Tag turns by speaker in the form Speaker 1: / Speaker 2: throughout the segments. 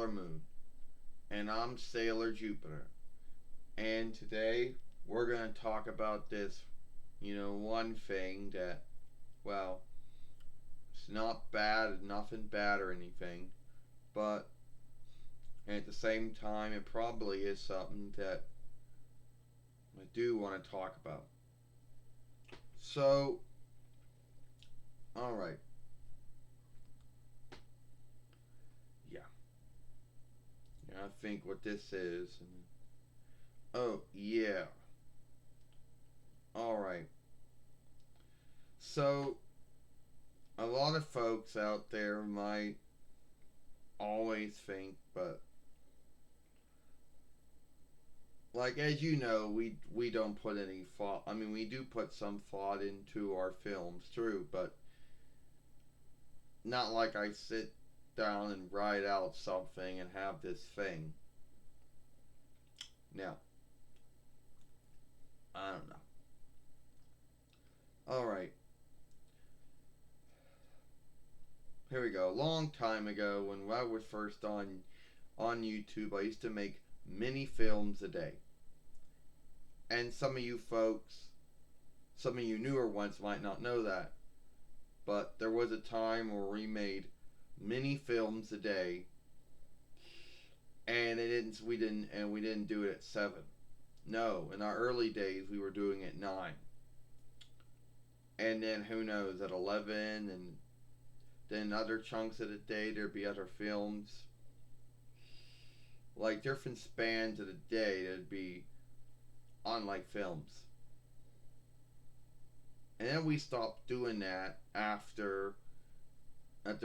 Speaker 1: Sailor Moon, and I'm Sailor Jupiter. And today we're going to talk about this, one thing that, well, it's not bad, nothing bad or anything, but at the same time, it probably is something that I do want to talk about. So, alright, yeah. I think what this is. Oh, yeah. Alright. So, a lot of folks out there might always think, but like as you know, we don't put any thought. I mean, we do put some thought into our films, true, but not like I sit down and write out something and have this thing. Now, I don't know. All right, here we go. A long time ago, when I was first on YouTube, I used to make mini films a day. And some of you folks, some of you newer ones might not know that, but there was a time where we made mini films a day, and we didn't do it at 7. No, in our early days we were doing it 9, and then who knows at 11, and then other chunks of the day there'd be other films, like different spans of the day. There'd be unlike films, and then we stopped doing that after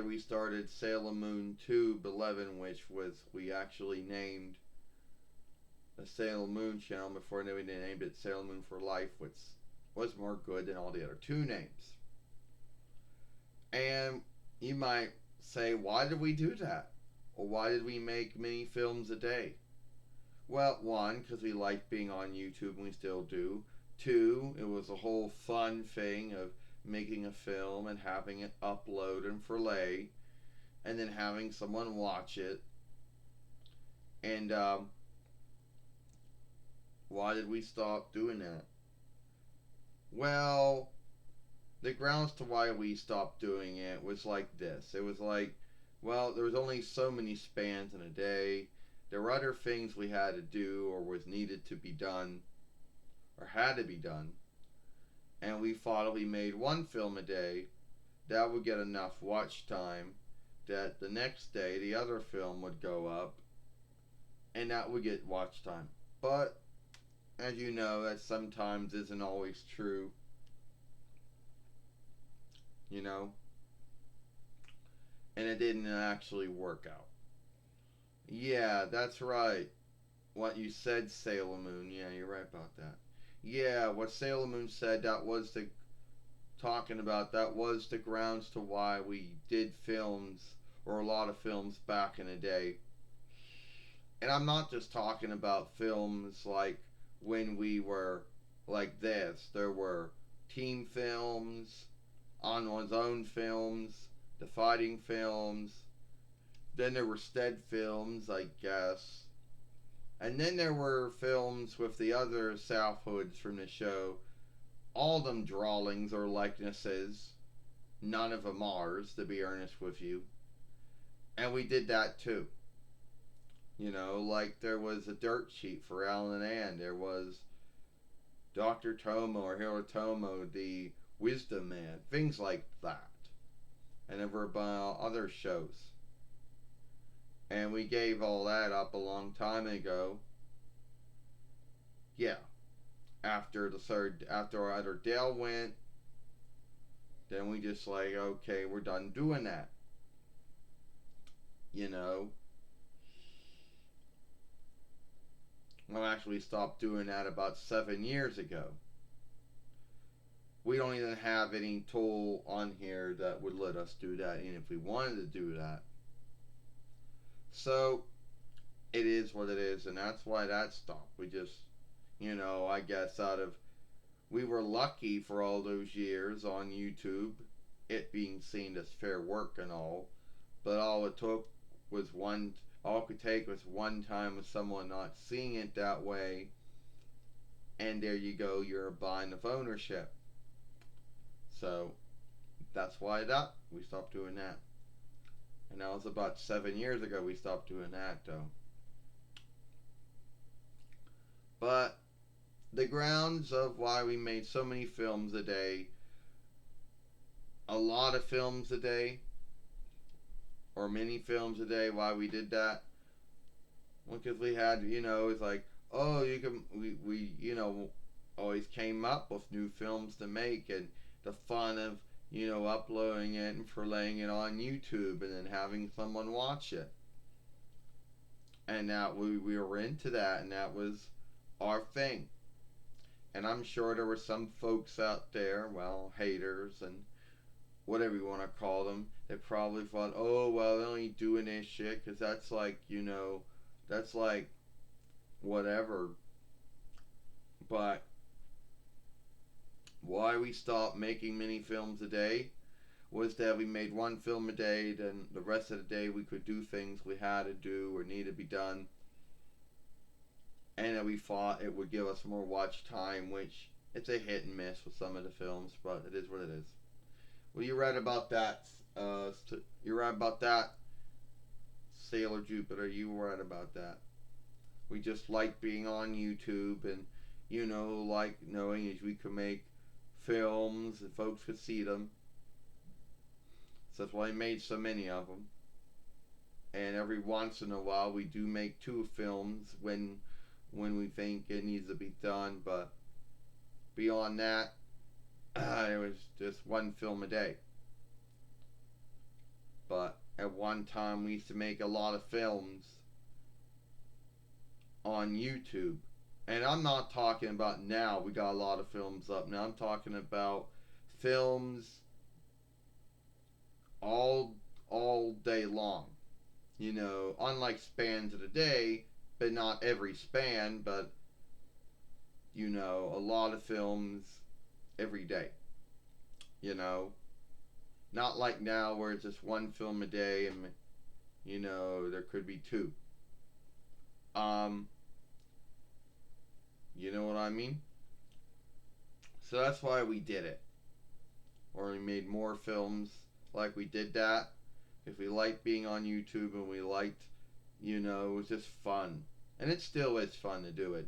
Speaker 1: we started Sailor Moon Tube 11, which was we actually named the Sailor Moon channel before we named it Sailor Moon for Life, which was more good than all the other two names. And you might say, why did we do that? Or why did we make mini films a day? Well, one, because we liked being on YouTube and we still do. Two, it was a whole fun thing of making a film and having it upload and fillet, and then having someone watch it. And why did we stop doing that? Well, the grounds to why we stopped doing it was like this. It was like, well, there was only so many spans in a day. There were other things we had to do or was needed to be done or had to be done. And we thought if we made one film a day, that would get enough watch time that the next day the other film would go up and that would get watch time. But as you know, that sometimes isn't always true, you know, and it didn't actually work out. Yeah, that's right. What you said, Sailor Moon. Yeah, you're right about that. Yeah, what Sailor Moon said, that was the grounds to why we did films, or a lot of films back in the day. And I'm not just talking about films like when we were like this. There were team films, on one's own films, the fighting films. Then there were stead films, I guess. And then there were films with the other South Hoods from the show. All of them drawings or likenesses. None of them ours, to be earnest with you. And we did that too. Like there was a dirt sheet for Alan and Ann. There was Dr. Tomo or Hirotomo, the Wisdom Man. Things like that. And there were other shows. And we gave all that up a long time ago. Yeah. After either Dale went, then we just like, okay, we're done doing that. You know, well, actually stopped doing that about 7 years ago. We don't even have any tool on here that would let us do that, even if we wanted to do that. So it is what it is, and that's why that stopped. We just, I guess we were lucky for all those years on YouTube, it being seen as fair work and all, but all it took was All it could take was one time with someone not seeing it that way, and there you go, you're a bind of ownership. So that's why that we stopped doing that. And that was about 7 years ago we stopped doing that though. But the grounds of why we made so many films a day, a lot of films a day, or many films a day, why we did that. Well, because we had, it's like, oh, you can, we always came up with new films to make, and the fun of, uploading it and for laying it on YouTube and then having someone watch it. And that we were into that, and that was our thing. And I'm sure there were some folks out there, well, haters and whatever you want to call them, that probably thought, oh, well, they're only doing this shit because that's like, that's like whatever. But why we stopped making mini films a day was that we made one film a day, then the rest of the day we could do things we had to do or need to be done. And that we thought it would give us more watch time, which it's a hit and miss with some of the films, but it is what it is. Well, you're right about that. You're right about that, Sailor Jupiter. You were right about that. We just like being on YouTube and, like knowing if we could make films and folks could see them. So that's why I made so many of them. And every once in a while, we do make two films when we think it needs to be done. But beyond that, it was just one film a day. But at one time, we used to make a lot of films on YouTube. And I'm not talking about now, we got a lot of films up. Now I'm talking about films all all day long. Unlike spans of the day, but not every span, but a lot of films every day. You know, not like now where it's just one film a day and there could be two. Um, you know what I mean? So that's why we did it. Or we made more films like we did that. If we liked being on YouTube and we liked, it was just fun. And it still is fun to do it.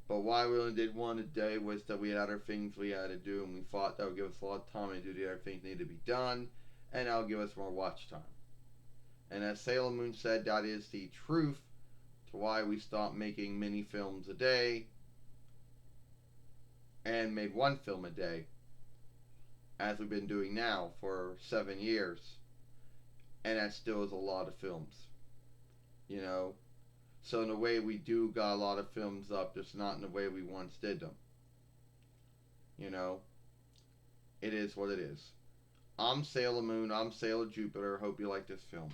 Speaker 1: But why we only did one a day was that we had our things we had to do, and we thought that would give us a lot of time to do the other things that need to be done, and that would give us more watch time. And as Sailor Moon said, that is the truth to why we stopped making mini films a day and made one film a day, as we've been doing now for 7 years. And that still is a lot of films, you know. So in a way, we do got a lot of films up, just not in the way we once did them. You know, it is what it is. I'm Sailor Moon. I'm Sailor Jupiter. Hope you like this film.